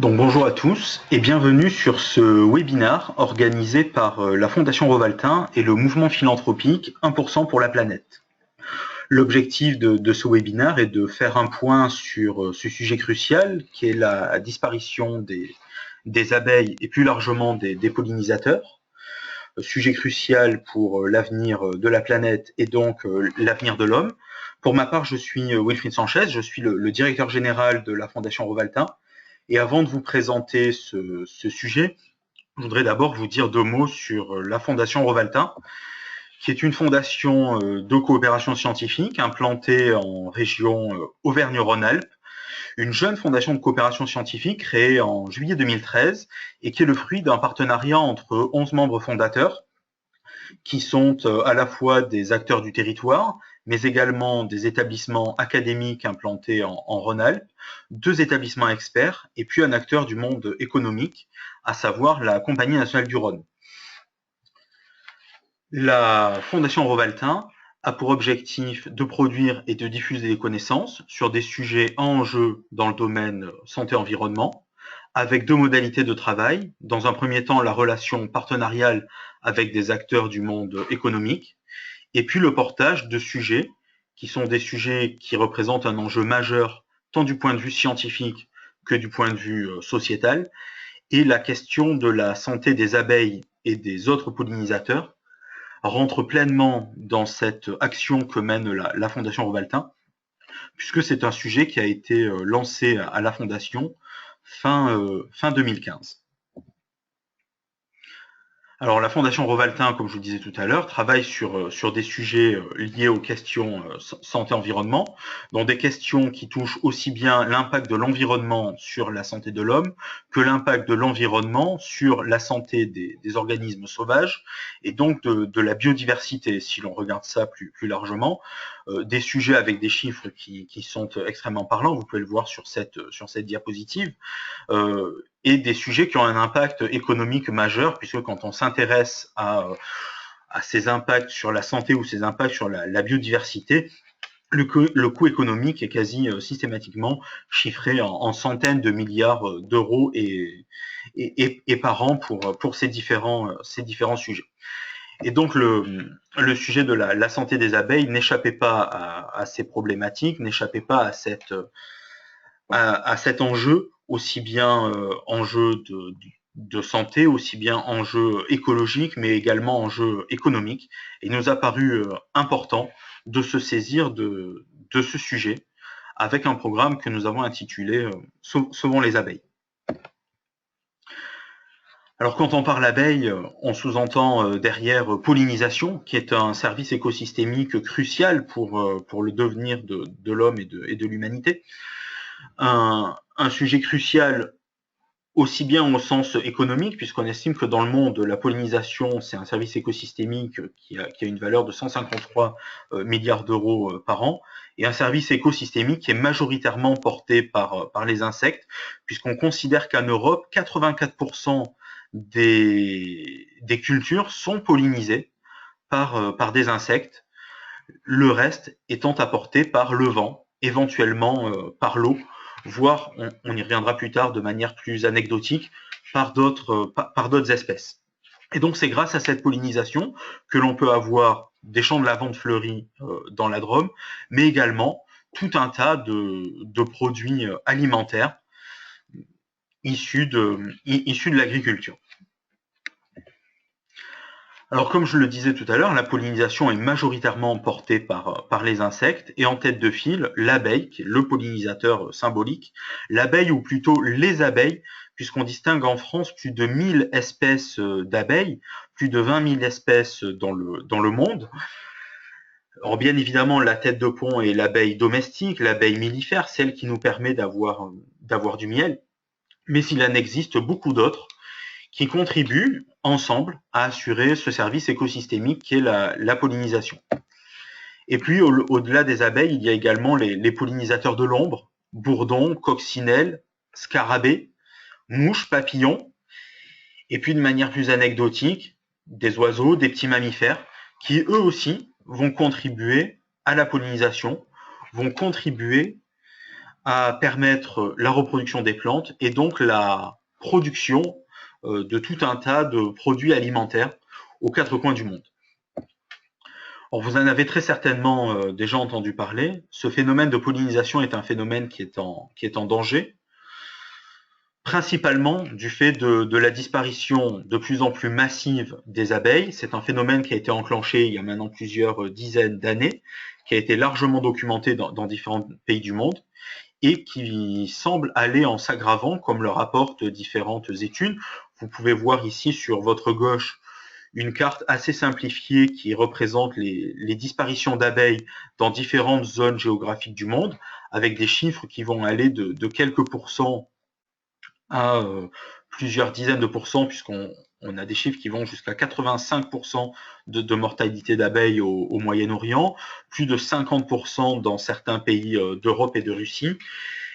Donc bonjour à tous et bienvenue sur ce webinaire organisé par la Fondation Rovaltin et le mouvement philanthropique 1% pour la planète. L'objectif de ce webinaire est de faire un point sur ce sujet crucial qui est la disparition des abeilles et plus largement des pollinisateurs. Sujet crucial pour l'avenir de la planète et donc l'avenir de l'homme. Pour ma part, je suis Wilfried Sanchez, je suis le directeur général de la Fondation Rovaltin. Et avant de vous présenter ce sujet, je voudrais d'abord vous dire deux mots sur la Fondation Rovaltin, qui est une fondation de coopération scientifique implantée en région Auvergne-Rhône-Alpes, une jeune fondation de coopération scientifique créée en juillet 2013 et qui est le fruit d'un partenariat entre 11 membres fondateurs qui sont à la fois des acteurs du territoire, mais également des établissements académiques implantés en Rhône-Alpes, 2 établissements experts, et puis un acteur du monde économique, à savoir la Compagnie nationale du Rhône. La Fondation Rovaltin a pour objectif de produire et de diffuser des connaissances sur des sujets en jeu dans le domaine santé-environnement, avec 2 modalités de travail. Dans un premier temps, la relation partenariale avec des acteurs du monde économique, et puis le portage de sujets qui sont des sujets qui représentent un enjeu majeur tant du point de vue scientifique que du point de vue sociétal, et la question de la santé des abeilles et des autres pollinisateurs rentre pleinement dans cette action que mène la Fondation Rovaltin, puisque c'est un sujet qui a été lancé à la Fondation fin 2015. Alors la Fondation Rovaltin, comme je vous le disais tout à l'heure, travaille sur des sujets liés aux questions santé-environnement, dans des questions qui touchent aussi bien l'impact de l'environnement sur la santé de l'homme que l'impact de l'environnement sur la santé des organismes sauvages et donc de la biodiversité, si l'on regarde ça plus largement. Des sujets avec des chiffres qui sont extrêmement parlants, vous pouvez le voir sur cette diapositive. Et des sujets qui ont un impact économique majeur, puisque quand on s'intéresse à ces impacts sur la santé ou ces impacts sur la biodiversité, le coût économique est quasi systématiquement chiffré en centaines de milliards d'euros et par an pour ces différents sujets. Et donc le sujet de la santé des abeilles n'échappait pas à ces problématiques, n'échappait pas à cet enjeu, aussi bien enjeu de santé, aussi bien enjeu écologique, mais également enjeu économique. Et il nous a paru important de se saisir de ce sujet avec un programme que nous avons intitulé Sauvons les abeilles. Alors quand on parle abeille, on sous-entend derrière pollinisation, qui est un service écosystémique crucial pour le devenir de l'homme et de l'humanité. Un sujet crucial aussi bien au sens économique, puisqu'on estime que dans le monde, la pollinisation, c'est un service écosystémique qui a une valeur de 153 milliards d'euros par an, et un service écosystémique qui est majoritairement porté par les insectes, puisqu'on considère qu'en Europe, 84% des cultures sont pollinisées par des insectes, le reste étant apporté par le vent, éventuellement par l'eau, voire, on y reviendra plus tard de manière plus anecdotique, par d'autres espèces. Et donc c'est grâce à cette pollinisation que l'on peut avoir des champs de lavande fleuris dans la Drôme, mais également tout un tas de produits alimentaires issus de l'agriculture. Alors comme je le disais tout à l'heure, la pollinisation est majoritairement portée par les insectes et en tête de file, l'abeille, qui est le pollinisateur symbolique, l'abeille ou plutôt les abeilles, puisqu'on distingue en France plus de 1000 espèces d'abeilles, plus de 20 000 espèces dans le monde. Alors bien évidemment, la tête de pont est l'abeille domestique, l'abeille mellifère, celle qui nous permet d'avoir du miel, mais il en existe beaucoup d'autres qui contribuent ensemble à assurer ce service écosystémique qui est la pollinisation. Et puis, au-delà des abeilles, il y a également les pollinisateurs de l'ombre, bourdons, coccinelles, scarabées, mouches, papillons, et puis de manière plus anecdotique, des oiseaux, des petits mammifères, qui eux aussi vont contribuer à la pollinisation, vont contribuer à permettre la reproduction des plantes et donc la production de tout un tas de produits alimentaires aux quatre coins du monde. Alors, vous en avez très certainement déjà entendu parler. Ce phénomène de pollinisation est un phénomène qui est en danger, principalement du fait de la disparition de plus en plus massive des abeilles. C'est un phénomène qui a été enclenché il y a maintenant plusieurs dizaines d'années, qui a été largement documenté dans différents pays du monde et qui semble aller en s'aggravant, comme le rapportent différentes études. Vous pouvez voir ici sur votre gauche une carte assez simplifiée qui représente les disparitions d'abeilles dans différentes zones géographiques du monde, avec des chiffres qui vont aller de quelques pourcents à plusieurs dizaines de pourcents, puisqu'on a des chiffres qui vont jusqu'à 85% de mortalité d'abeilles au Moyen-Orient, plus de 50% dans certains pays d'Europe et de Russie.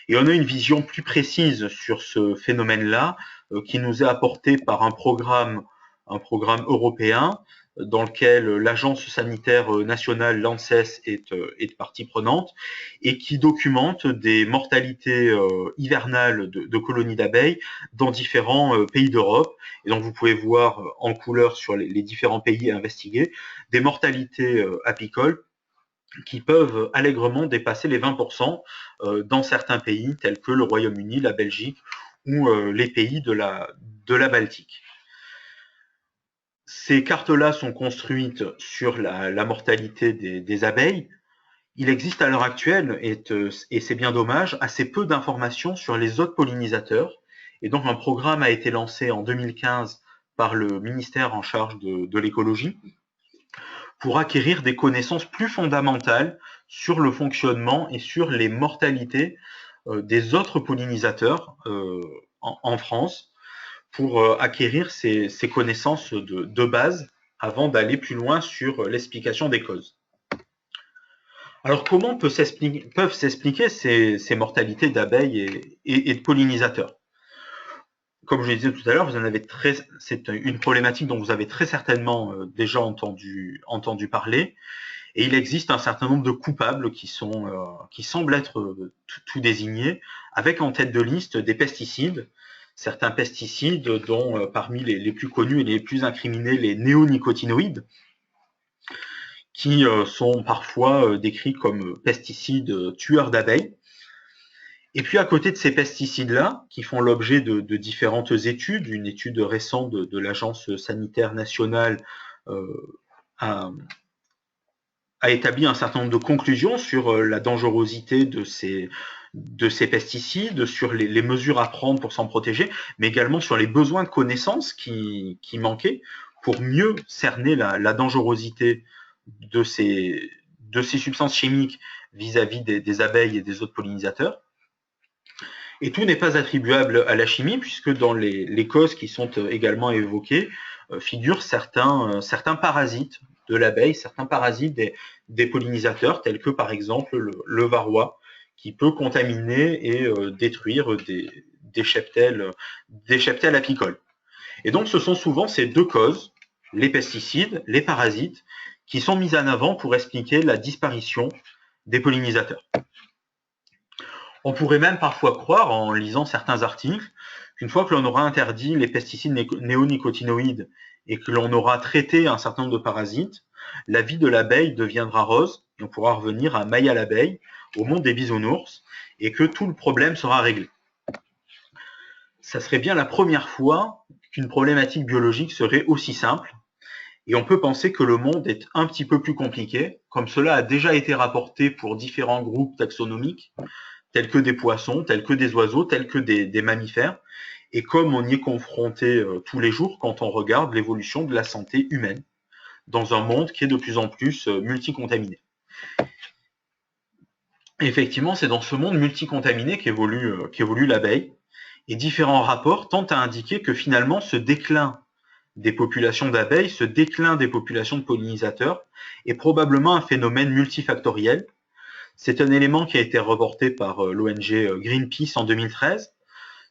Et on a une vision plus précise sur ce phénomène-là qui nous est apportée par un programme européen dans lequel l'Agence sanitaire nationale, l'ANSES, est partie prenante et qui documente des mortalités hivernales de colonies d'abeilles dans différents pays d'Europe. Et donc vous pouvez voir en couleur sur les différents pays investigués des mortalités apicoles qui peuvent allègrement dépasser les 20% dans certains pays tels que le Royaume-Uni, la Belgique ou les pays de la Baltique. Ces cartes-là sont construites sur la mortalité des abeilles. Il existe à l'heure actuelle, et c'est bien dommage, assez peu d'informations sur les autres pollinisateurs. Et donc un programme a été lancé en 2015 par le ministère en charge de l'écologie pour acquérir des connaissances plus fondamentales sur le fonctionnement et sur les mortalités des autres pollinisateurs en France, pour acquérir ces connaissances de base avant d'aller plus loin sur l'explication des causes. Alors comment peuvent s'expliquer ces mortalités d'abeilles et de pollinisateurs? Comme je le disais tout à l'heure, c'est une problématique dont vous avez très certainement déjà entendu parler. Et il existe un certain nombre de coupables qui semblent être tout désignés, avec en tête de liste des pesticides, certains pesticides dont parmi les plus connus et les plus incriminés, les néonicotinoïdes, qui sont parfois décrits comme pesticides tueurs d'abeilles. Et puis à côté de ces pesticides-là, qui font l'objet de différentes études, une étude récente de l'Agence sanitaire nationale a établi un certain nombre de conclusions sur la dangerosité de ces pesticides, sur les mesures à prendre pour s'en protéger, mais également sur les besoins de connaissances qui manquaient pour mieux cerner la dangerosité de ces substances chimiques vis-à-vis des abeilles et des autres pollinisateurs. Et tout n'est pas attribuable à la chimie, puisque dans les causes qui sont également évoquées figurent certains parasites de l'abeille, certains parasites des pollinisateurs, tels que par exemple le varroa, qui peut contaminer et détruire des cheptels apicoles. Et donc ce sont souvent ces deux causes, les pesticides, les parasites, qui sont mises en avant pour expliquer la disparition des pollinisateurs. On pourrait même parfois croire, en lisant certains articles, qu'une fois que l'on aura interdit les pesticides néonicotinoïdes et que l'on aura traité un certain nombre de parasites, la vie de l'abeille deviendra rose et on pourra revenir à Maya l'abeille, au monde des bisounours, et que tout le problème sera réglé. Ça serait bien la première fois qu'une problématique biologique serait aussi simple, et on peut penser que le monde est un petit peu plus compliqué, comme cela a déjà été rapporté pour différents groupes taxonomiques, tels que des poissons, tels que des oiseaux, tels que des mammifères, et comme on y est confronté tous les jours quand on regarde l'évolution de la santé humaine dans un monde qui est de plus en plus multicontaminé. Et effectivement, c'est dans ce monde multicontaminé qu'évolue l'abeille, et différents rapports tentent à indiquer que finalement ce déclin des populations d'abeilles, ce déclin des populations de pollinisateurs est probablement un phénomène multifactoriel. C'est un élément qui a été reporté par l'ONG Greenpeace en 2013,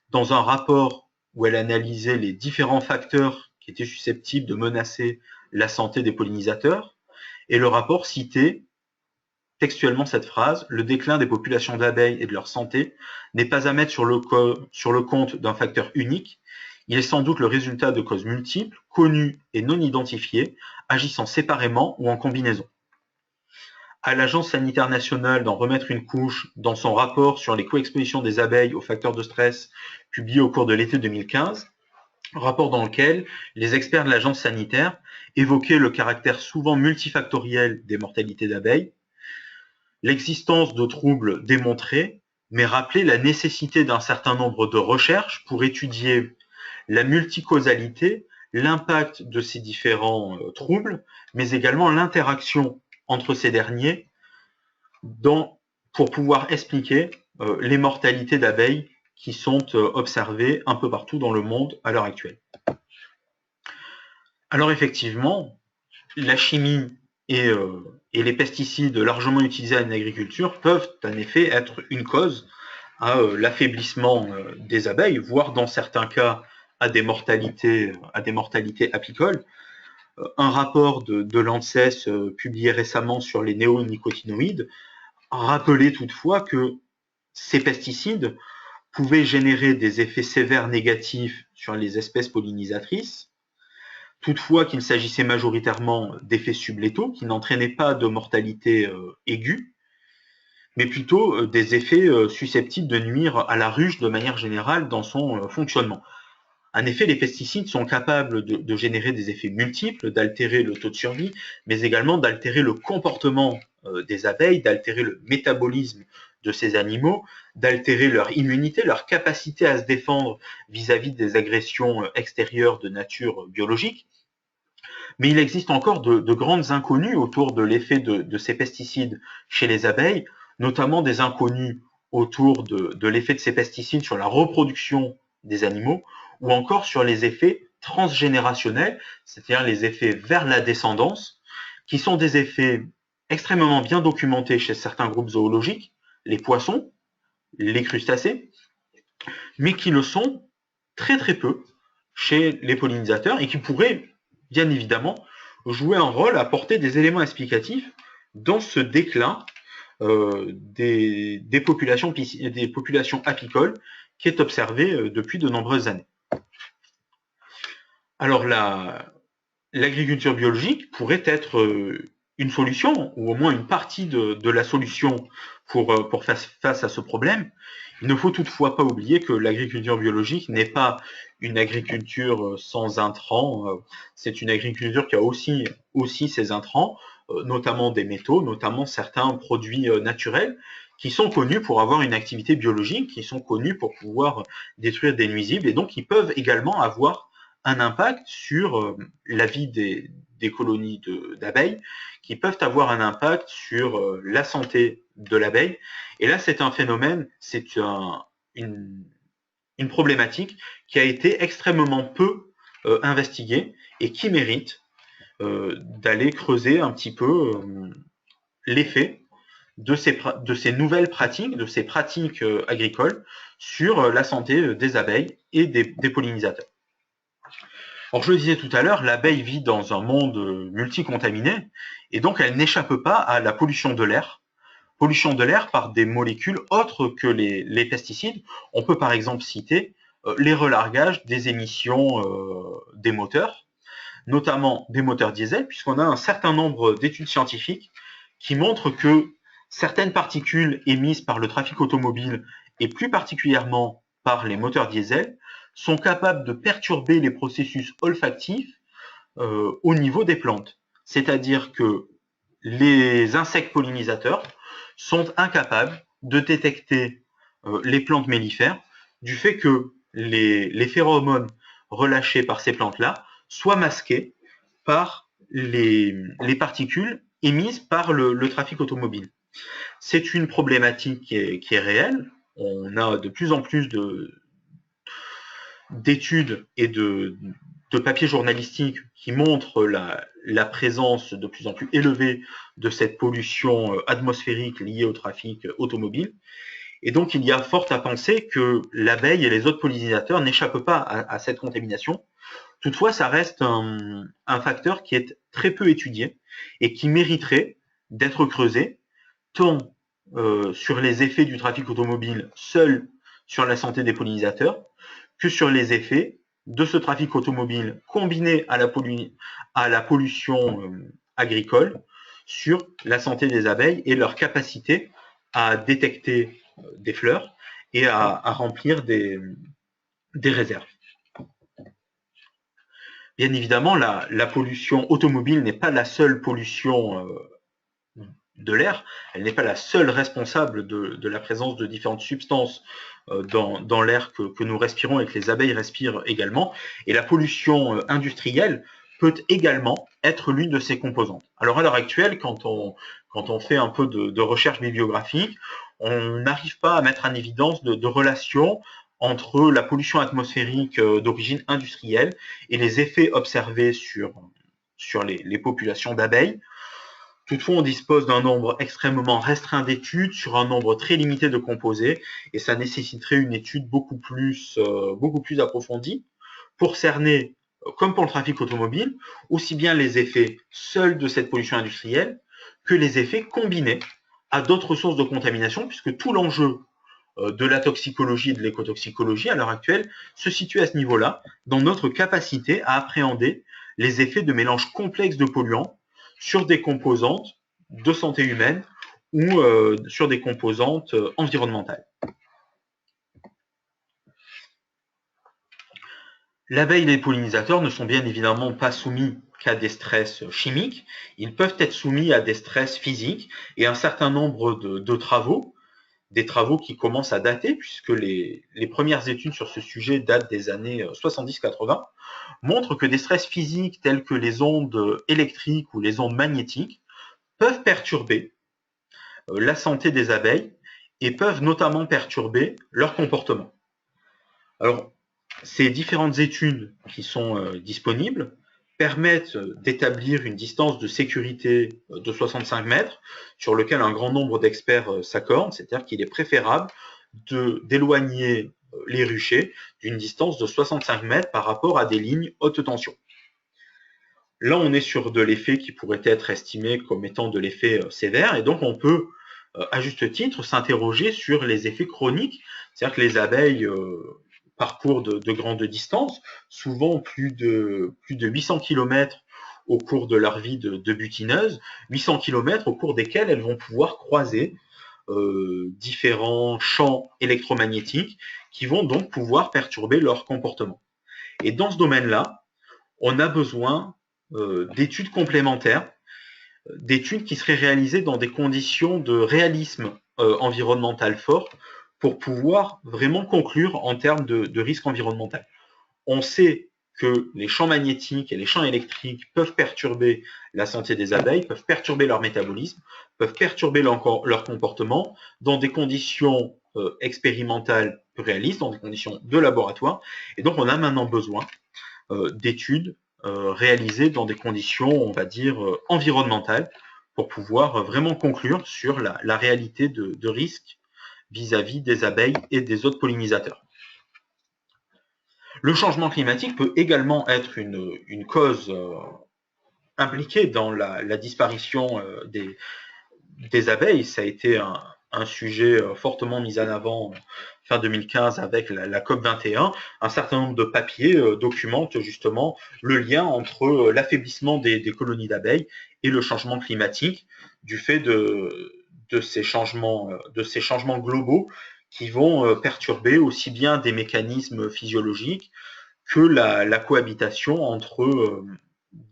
dans un rapport où elle analysait les différents facteurs qui étaient susceptibles de menacer la santé des pollinisateurs, et le rapport citait textuellement cette phrase: « Le déclin des populations d'abeilles et de leur santé n'est pas à mettre sur le compte d'un facteur unique. Il est sans doute le résultat de causes multiples, connues et non identifiées, agissant séparément ou en combinaison. » À l'Agence sanitaire nationale d'en remettre une couche dans son rapport sur les co-expositions des abeilles aux facteurs de stress publié au cours de l'été 2015, rapport dans lequel les experts de l'agence sanitaire évoquaient le caractère souvent multifactoriel des mortalités d'abeilles, l'existence de troubles démontrés, mais rappelaient la nécessité d'un certain nombre de recherches pour étudier la multicausalité, l'impact de ces différents troubles, mais également l'interaction entre ces derniers pour pouvoir expliquer les mortalités d'abeilles qui sont observées un peu partout dans le monde à l'heure actuelle. Alors effectivement, la chimie et les pesticides largement utilisés en agriculture peuvent en effet être une cause à l'affaiblissement des abeilles, voire dans certains cas à des mortalités apicoles. Un rapport de l'ANSES publié récemment sur les néonicotinoïdes rappelait toutefois que ces pesticides pouvaient générer des effets sévères négatifs sur les espèces pollinisatrices, toutefois qu'il s'agissait majoritairement d'effets sublétaux qui n'entraînaient pas de mortalité aiguë, mais plutôt des effets susceptibles de nuire à la ruche de manière générale dans son fonctionnement. En effet, les pesticides sont capables de générer des effets multiples, d'altérer le taux de survie, mais également d'altérer le comportement des abeilles, d'altérer le métabolisme de ces animaux, d'altérer leur immunité, leur capacité à se défendre vis-à-vis des agressions extérieures de nature biologique. Mais il existe encore de grandes inconnues autour de l'effet de ces pesticides chez les abeilles, notamment des inconnues autour de l'effet de ces pesticides sur la reproduction des animaux, ou encore sur les effets transgénérationnels, c'est-à-dire les effets vers la descendance, qui sont des effets extrêmement bien documentés chez certains groupes zoologiques, les poissons, les crustacés, mais qui le sont très très peu chez les pollinisateurs et qui pourraient bien évidemment jouer un rôle, apporter des éléments explicatifs dans ce déclin des populations apicoles qui est observé depuis de nombreuses années. Alors l'agriculture biologique pourrait être une solution, ou au moins une partie de la solution pour faire face à ce problème. Il ne faut toutefois pas oublier que l'agriculture biologique n'est pas une agriculture sans intrants, c'est une agriculture qui a aussi ses intrants, notamment des métaux, notamment certains produits naturels qui sont connus pour avoir une activité biologique, qui sont connus pour pouvoir détruire des nuisibles et donc qui peuvent également avoir un impact sur la vie des colonies d'abeilles, qui peuvent avoir un impact sur la santé de l'abeille. Et là, c'est un phénomène, c'est une problématique qui a été extrêmement peu investiguée et qui mérite d'aller creuser un petit peu l'effet de ces nouvelles pratiques, de ces pratiques agricoles sur la santé des abeilles et des pollinisateurs. Alors, je le disais tout à l'heure, l'abeille vit dans un monde multicontaminé et donc elle n'échappe pas à la pollution de l'air par des molécules autres que les pesticides. On peut par exemple citer les relargages des émissions des moteurs, notamment des moteurs diesel, puisqu'on a un certain nombre d'études scientifiques qui montrent que certaines particules émises par le trafic automobile et plus particulièrement par les moteurs diesel sont capables de perturber les processus olfactifs au niveau des plantes. C'est-à-dire que les insectes pollinisateurs sont incapables de détecter les plantes mellifères du fait que les phéromones relâchés par ces plantes-là soient masqués par les particules émises par le trafic automobile. C'est une problématique qui est réelle. On a de plus en plus d'études et de papiers journalistiques qui montrent la présence de plus en plus élevée de cette pollution atmosphérique liée au trafic automobile. Et donc, il y a fort à penser que l'abeille et les autres pollinisateurs n'échappent pas à cette contamination. Toutefois, ça reste un facteur qui est très peu étudié et qui mériterait d'être creusé tant sur les effets du trafic automobile seul sur la santé des pollinisateurs que sur les effets de ce trafic automobile combiné à la pollution agricole sur la santé des abeilles et leur capacité à détecter des fleurs et à remplir des réserves. Bien évidemment, la pollution automobile n'est pas la seule pollution de l'air, elle n'est pas la seule responsable de la présence de différentes substances dans l'air que nous respirons et que les abeilles respirent également. Et la pollution industrielle peut également être l'une de ces composantes. Alors à l'heure actuelle, quand on fait un peu de recherche bibliographique, on n'arrive pas à mettre en évidence de relation entre la pollution atmosphérique d'origine industrielle et les effets observés sur les populations d'abeilles. Toutefois, on dispose d'un nombre extrêmement restreint d'études sur un nombre très limité de composés et ça nécessiterait une étude beaucoup plus approfondie pour cerner, comme pour le trafic automobile, aussi bien les effets seuls de cette pollution industrielle que les effets combinés à d'autres sources de contamination, puisque tout l'enjeu de la toxicologie et de l'écotoxicologie à l'heure actuelle se situe à ce niveau-là, dans notre capacité à appréhender les effets de mélanges complexes de polluants sur des composantes de santé humaine ou sur des composantes environnementales. L'abeille et les pollinisateurs ne sont bien évidemment pas soumis qu'à des stress chimiques, ils peuvent être soumis à des stress physiques et un certain nombre de travaux, des travaux qui commencent à dater puisque les premières études sur ce sujet datent des années 70-80, montrent que des stress physiques tels que les ondes électriques ou les ondes magnétiques peuvent perturber la santé des abeilles et peuvent notamment perturber leur comportement. Alors, ces différentes études qui sont disponibles permettent d'établir une distance de sécurité de 65 mètres sur lequel un grand nombre d'experts s'accordent, c'est-à-dire qu'il est préférable d'éloigner les ruchers d'une distance de 65 mètres par rapport à des lignes haute tension. Là, on est sur de l'effet qui pourrait être estimé comme étant de l'effet sévère, et donc on peut, à juste titre, s'interroger sur les effets chroniques, c'est-à-dire que les abeilles parcourent de grandes distances, souvent plus de 800 km au cours de leur vie de butineuse, 800 km au cours desquels elles vont pouvoir croiser différents champs électromagnétiques qui vont donc pouvoir perturber leur comportement. Et dans ce domaine-là, on a besoin d'études complémentaires, d'études qui seraient réalisées dans des conditions de réalisme environnemental fort pour pouvoir vraiment conclure en termes de risque environnemental. On sait que les champs magnétiques et les champs électriques peuvent perturber la santé des abeilles, peuvent perturber leur métabolisme, peuvent perturber leur comportement dans des conditions expérimentales réalistes, dans des conditions de laboratoire. Et donc, on a maintenant besoin d'études réalisées dans des conditions, on va dire, environnementales pour pouvoir vraiment conclure sur la réalité de risque vis-à-vis des abeilles et des autres pollinisateurs. Le changement climatique peut également être une cause impliquée dans la disparition des abeilles. Ça a été un sujet fortement mis en avant fin 2015 avec la COP21. Un certain nombre de papiers documentent justement le lien entre l'affaiblissement des colonies d'abeilles et le changement climatique du fait de ces changements globaux qui vont perturber aussi bien des mécanismes physiologiques que la cohabitation entre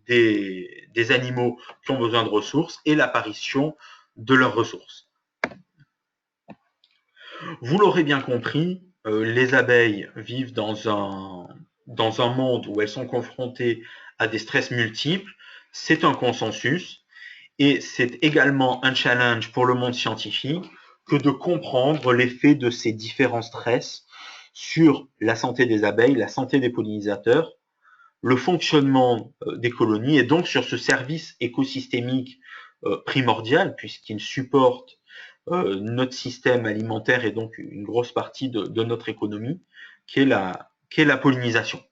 des animaux qui ont besoin de ressources et l'apparition de leurs ressources. Vous l'aurez bien compris, les abeilles vivent dans un monde où elles sont confrontées à des stress multiples. C'est un consensus et c'est également un challenge pour le monde scientifique que de comprendre l'effet de ces différents stress sur la santé des abeilles, la santé des pollinisateurs, le fonctionnement des colonies et donc sur ce service écosystémique primordial puisqu'il supporte notre système alimentaire et donc une grosse partie de notre économie qui est la pollinisation.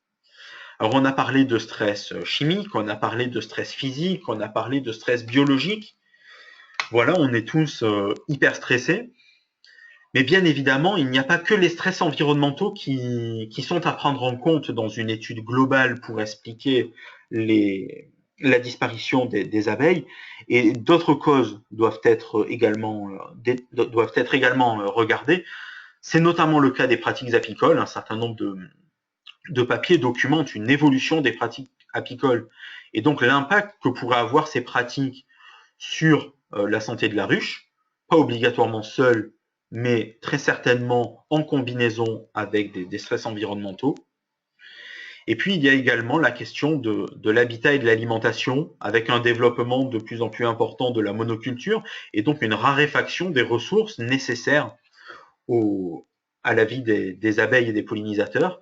Alors on a parlé de stress chimique, on a parlé de stress physique, on a parlé de stress biologique. Voilà, on est tous hyper stressés. Mais bien évidemment, il n'y a pas que les stress environnementaux qui sont à prendre en compte dans une étude globale pour expliquer la disparition des abeilles, et d'autres causes doivent être également regardées. C'est notamment le cas des pratiques apicoles. Un certain nombre de papiers documentent une évolution des pratiques apicoles et donc l'impact que pourraient avoir ces pratiques sur la santé de la ruche, pas obligatoirement seule, mais très certainement en combinaison avec des stress environnementaux. Et puis, il y a également la question de l'habitat et de l'alimentation, avec un développement de plus en plus important de la monoculture, et donc une raréfaction des ressources nécessaires à la vie des abeilles et des pollinisateurs,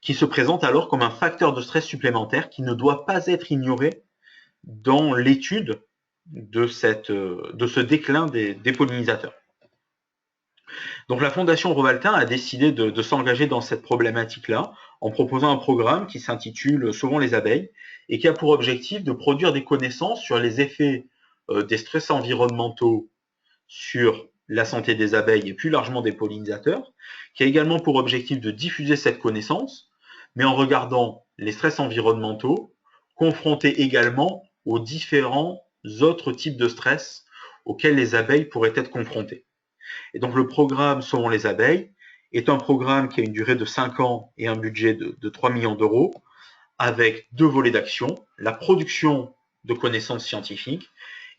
qui se présente alors comme un facteur de stress supplémentaire qui ne doit pas être ignoré dans l'étude de ce déclin des pollinisateurs. Donc la Fondation Rovaltin a décidé de s'engager dans cette problématique-là en proposant un programme qui s'intitule Sauvons les abeilles et qui a pour objectif de produire des connaissances sur les effets des stress environnementaux sur la santé des abeilles et plus largement des pollinisateurs, qui a également pour objectif de diffuser cette connaissance, mais en regardant les stress environnementaux confrontés également aux différents autres types de stress auxquels les abeilles pourraient être confrontées. Et donc le programme Sauvons les abeilles est un programme qui a une durée de 5 ans et un budget de 3 millions d'euros, avec 2 volets d'action, la production de connaissances scientifiques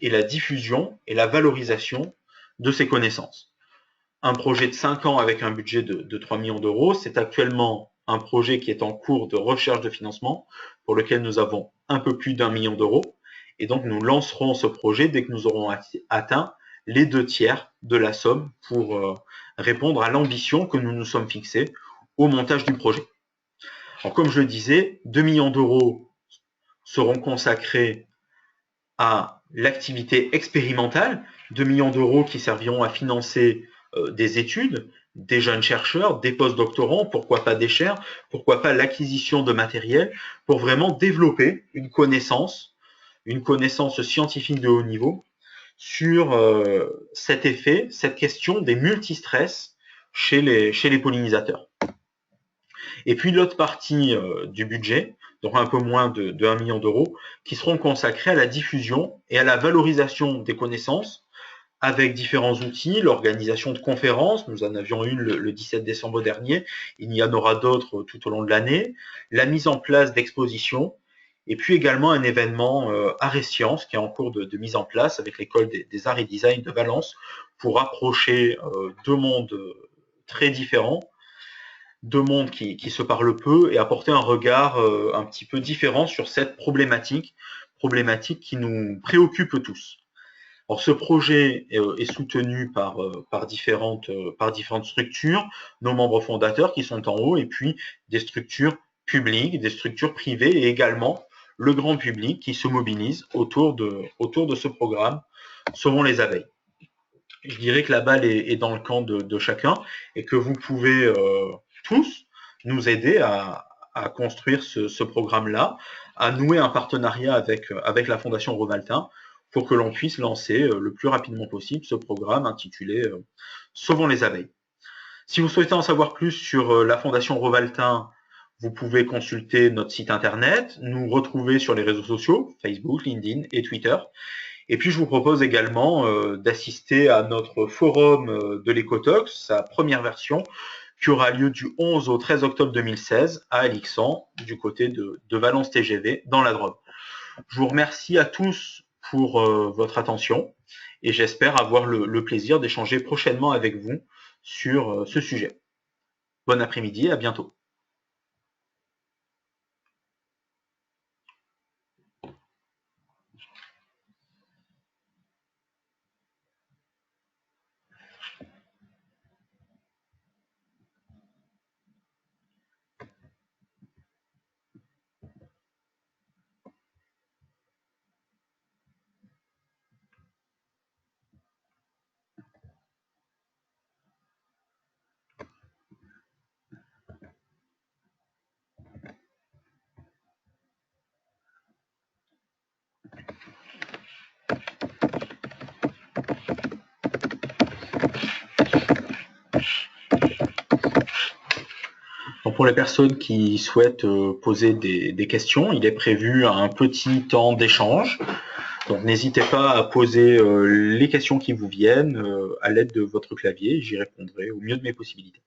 et la diffusion et la valorisation de ces connaissances. Un projet de 5 ans avec un budget de 3 millions d'euros, c'est actuellement un projet qui est en cours de recherche de financement pour lequel nous avons un peu plus d'1 million d'euros. Et donc nous lancerons ce projet dès que nous aurons atteint les 2/3 de la somme pour répondre à l'ambition que nous nous sommes fixée au montage du projet. Alors, comme je le disais, 2 millions d'euros seront consacrés à l'activité expérimentale, 2 millions d'euros qui serviront à financer des études, des jeunes chercheurs, des postdoctorants, pourquoi pas des chaires, pourquoi pas l'acquisition de matériel, pour vraiment développer une connaissance scientifique de haut niveau sur cet effet, cette question des multistress chez les pollinisateurs. Et puis l'autre partie du budget, donc un peu moins de 1 million d'euros, qui seront consacrés à la diffusion et à la valorisation des connaissances avec différents outils, l'organisation de conférences, nous en avions une le 17 décembre dernier, il y en aura d'autres tout au long de l'année, la mise en place d'expositions, et puis également un événement Arts et Sciences qui est en cours de mise en place avec l'école des arts et design de Valence pour rapprocher deux mondes très différents, deux mondes qui se parlent peu et apporter un regard un petit peu différent sur cette problématique qui nous préoccupe tous. Alors, ce projet est soutenu par différentes structures, nos membres fondateurs qui sont en haut, et puis des structures publiques, des structures privées, et également le grand public qui se mobilise autour de ce programme Sauvons les abeilles. Je dirais que la balle est dans le camp de chacun et que vous pouvez tous nous aider à construire ce programme-là, à nouer un partenariat avec la Fondation Rovaltin pour que l'on puisse lancer le plus rapidement possible ce programme intitulé Sauvons les abeilles. Si vous souhaitez en savoir plus sur la Fondation Rovaltin, vous pouvez consulter notre site internet, nous retrouver sur les réseaux sociaux, Facebook, LinkedIn et Twitter. Et puis je vous propose également d'assister à notre forum de l'Ecotox, sa première version, qui aura lieu du 11 au 13 octobre 2016 à Alixan, du côté de Valence TGV, dans la Drôme. Je vous remercie à tous pour votre attention et j'espère avoir le plaisir d'échanger prochainement avec vous sur ce sujet. Bon après-midi et à bientôt. Donc pour les personnes qui souhaitent poser des questions, il est prévu un petit temps d'échange. Donc n'hésitez pas à poser les questions qui vous viennent à l'aide de votre clavier, j'y répondrai au mieux de mes possibilités.